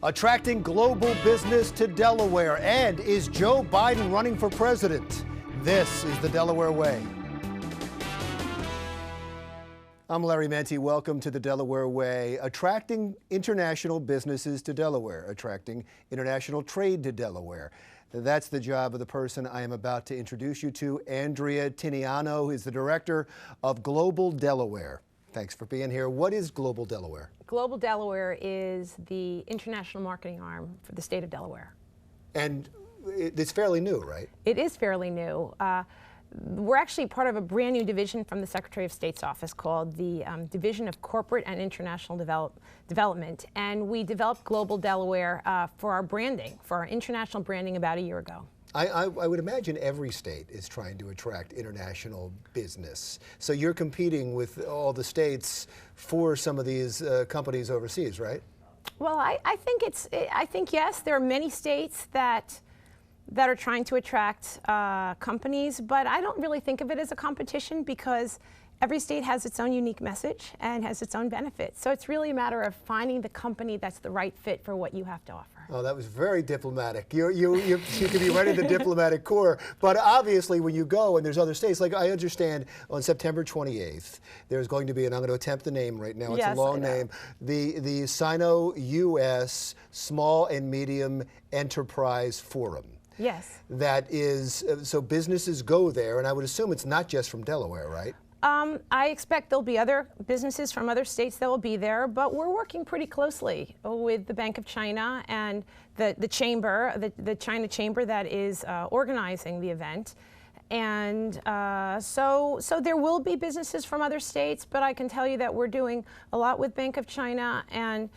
Attracting global business to Delaware. And is Joe Biden running for president? This is the Delaware Way. I'm Larry Menti. Welcome to the Delaware Way. Attracting international businesses to Delaware. Attracting international trade to Delaware. That's the job of the person I am about to introduce you to, Andrea Tinianow, who is the director of Global Delaware. Thanks for being here. What is Global Delaware? Global Delaware is the international marketing arm for the state of Delaware. And it's fairly new, right? It is fairly new. We're actually part of a brand new division from the Secretary of State's office called the Division of Corporate and International Development. And we developed Global Delaware for our branding, for our international branding about a year ago. I would imagine every state is trying to attract international business. So you're competing with all the states for some of these companies overseas, right? Well, I think yes, there are many states that are trying to attract companies, but I don't really think of it as a competition because every state has its own unique message and has its own benefits. So it's really a matter of finding the company that's the right fit for what you have to offer. Oh, that was very diplomatic. You could be right in the diplomatic corps, but obviously when you go and there's other states, like I understand on September 28th, there's going to be, and I'm going to attempt the name right now, it's a long name, the Sino-US Small and Medium Enterprise Forum. Yes. That is, so businesses go there, and I would assume it's not just from Delaware, right? I expect there'll be other businesses from other states that will be there, but we're working pretty closely with the Bank of China and the chamber, the China Chamber that is organizing the event. And so there will be businesses from other states, but I can tell you that we're doing a lot with Bank of China, and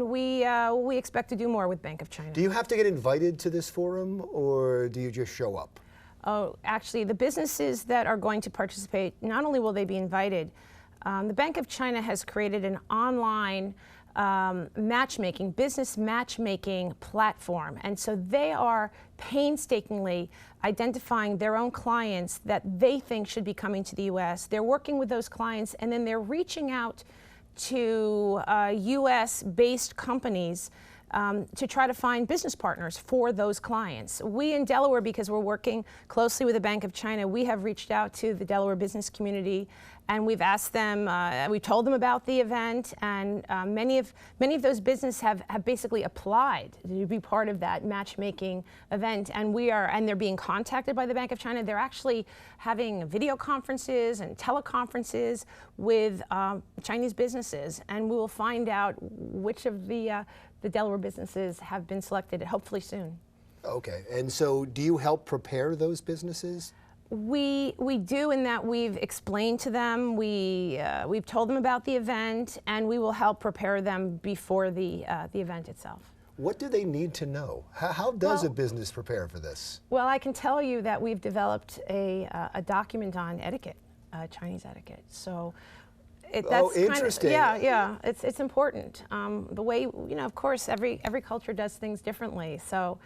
we expect to do more with Bank of China. Do you have to get invited to this forum, or do you just show up? Oh, actually, the businesses that are going to participate, not only will they be invited, the Bank of China has created an online business matchmaking platform. And so they are painstakingly identifying their own clients that they think should be coming to the U.S. They're working with those clients, and then they're reaching out to U.S.-based companies to try to find business partners for those clients. We in Delaware, because we're working closely with the Bank of China, we have reached out to the Delaware business community, and we've asked them, we told them about the event, and many of those businesses have basically applied to be part of that matchmaking event, and they're being contacted by the Bank of China. They're actually having video conferences and teleconferences with Chinese businesses, and we will find out which of the Delaware businesses have been selected, hopefully soon. Okay, and so do you help prepare those businesses? We do, in that we've explained to them, we've told them about the event, and we will help prepare them before the event itself. What do they need to know? How does a business prepare for this? Well, I can tell you that we've developed a document on etiquette, Chinese etiquette. So. That's interesting. It's important. The way, of course, every culture does things differently. So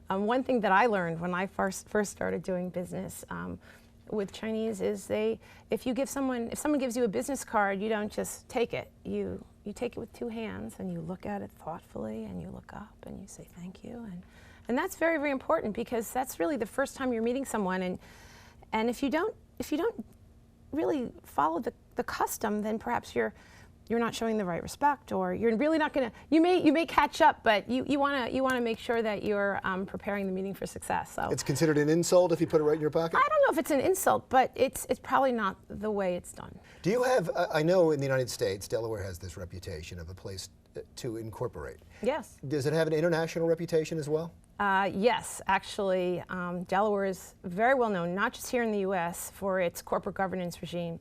one thing that I learned when I first started doing business with Chinese is if someone gives you a business card, you don't just take it. You take it with two hands, and you look at it thoughtfully, and you look up, and you say thank you. And that's very, very important, because that's really the first time you're meeting someone. And if you don't really follow the custom, then perhaps you're not showing the right respect, or you're really not going to. You may catch up, but you want to make sure that you're preparing the meeting for success. So it's considered an insult if you put it right in your pocket? I don't know if it's an insult, but it's probably not the way it's done. Do you have? I know in the United States, Delaware has this reputation of a place to incorporate. Yes. Does it have an international reputation as well? Yes, actually, Delaware is very well known, not just here in the U.S., for its corporate governance regime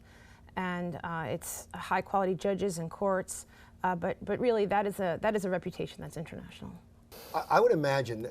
and its high-quality judges and courts, but really that is a reputation that's international. I would imagine,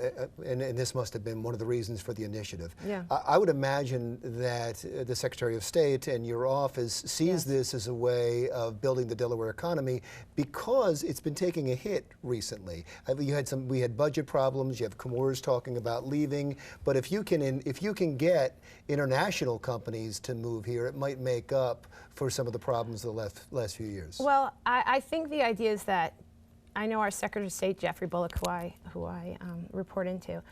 and this must have been one of the reasons for the initiative, I would imagine that the Secretary of State and your office sees this as a way of building the Delaware economy, because it's been taking a hit recently. We had budget problems, you have Comores talking about leaving, but if you can get international companies to move here, it might make up for some of the problems of the last few years. Well, I think the idea is that I know our Secretary of State, Jeffrey Bullock, who I report into.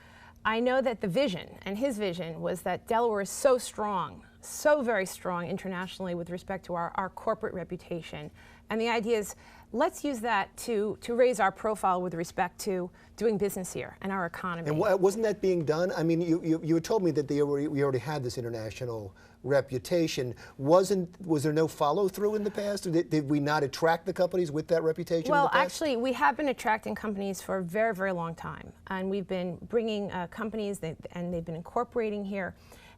I know that the vision, and his vision, was that Delaware is so strong, so very strong internationally with respect to our corporate reputation. And the idea is, let's use that to raise our profile with respect to doing business here and our economy. And wasn't that being done? I mean, you had told me that we already had this international reputation. Was there no follow through in the past? Did we not attract the companies with that reputation? Well, in the past? actually, we have been attracting companies for a very, very long time, and we've been bringing companies and they've been incorporating here.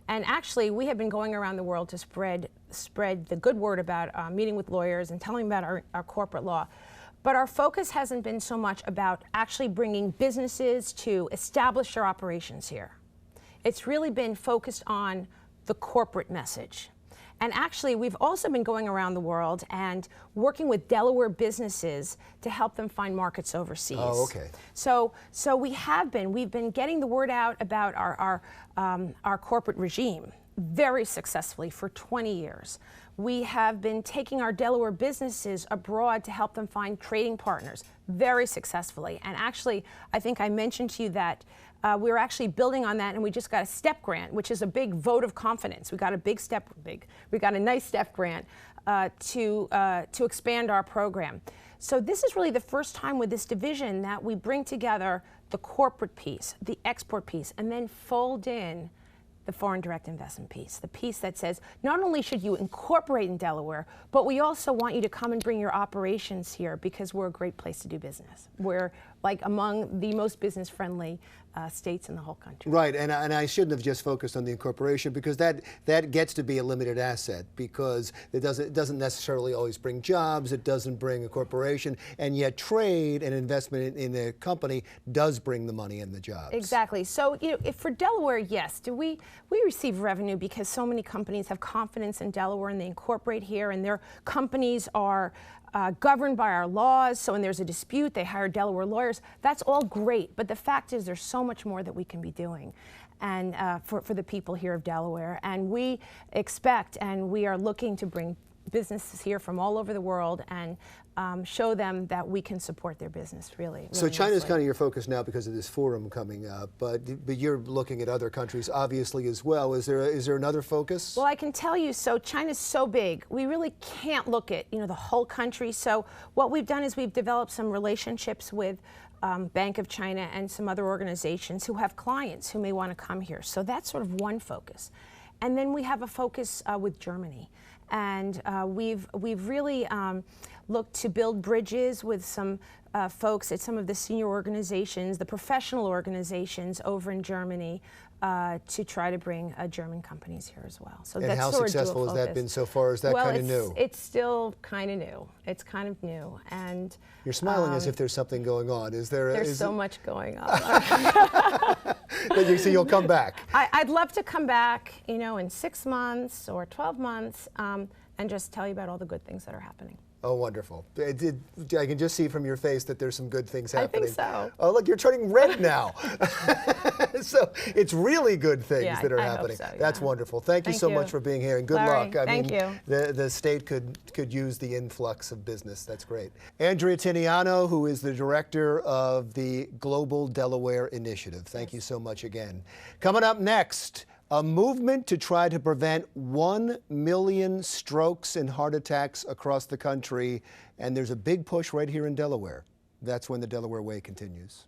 And actually, we have been going around the world to spread the good word about meeting with lawyers and telling about our corporate law. But our focus hasn't been so much about actually bringing businesses to establish their operations here. It's really been focused on the corporate message. And actually, we've also been going around the world and working with Delaware businesses to help them find markets overseas. Oh, okay. So we've been getting the word out about our corporate regime very successfully for 20 years. We have been taking our Delaware businesses abroad to help them find trading partners very successfully. And actually, I think I mentioned to you that we're actually building on that, and we just got a STEP grant, which is a big vote of confidence. We got a nice STEP grant to expand our program. So this is really the first time with this division that we bring together the corporate piece, the export piece, and then fold in the foreign direct investment piece, the piece that says not only should you incorporate in Delaware, but we also want you to come and bring your operations here because we're a great place to do business. We're like among the most business-friendly states in the whole country. Right, and I shouldn't have just focused on the incorporation because that gets to be a limited asset because it doesn't necessarily always bring jobs, it doesn't bring a corporation, and yet trade and investment in a company does bring the money and the jobs. Exactly. So, if for Delaware, yes, we receive revenue because so many companies have confidence in Delaware and they incorporate here, and their companies are governed by our laws, so when there's a dispute, they hire Delaware lawyers. That's all great, but the fact is there's so much more that we can be doing and for the people here of Delaware. And we expect and we are looking to bring businesses here from all over the world and show them that we can support their business really so China's nicely. kind of your focus now because of this forum coming up, but you're looking at other countries obviously as well. Is there another focus? Well, I can tell you, so China's so big, we really can't look at the whole country. So what we've done is we've developed some relationships with Bank of China and some other organizations who have clients who may want to come here. So that's sort of one focus. And then we have a focus with Germany. And we've really looked to build bridges with some folks at some of the senior organizations, the professional organizations over in Germany, to try to bring German companies here as well. So and that's how sort of successful has that been so far? Is that kind of new? It's still kind of new. It's kind of new, and you're smiling as if there's something going on. Is there? There's so much going on. So you'll come back. I'd love to come back, in 6 months or 12 months, and just tell you about all the good things that are happening. Oh, wonderful. I can just see from your face that there's some good things happening. I think so. Oh, look, you're turning red now. So it's really good things that are happening. Hope so, yeah. That's wonderful. Thank you so much for being here, and good luck. Thank you. The state could use the influx of business. That's great. Andrea Tinianow, who is the director of the Global Delaware Initiative. Thank you so much again. Coming up next, a movement to try to prevent 1 million strokes and heart attacks across the country, and there's a big push right here in Delaware. That's when the Delaware Way continues.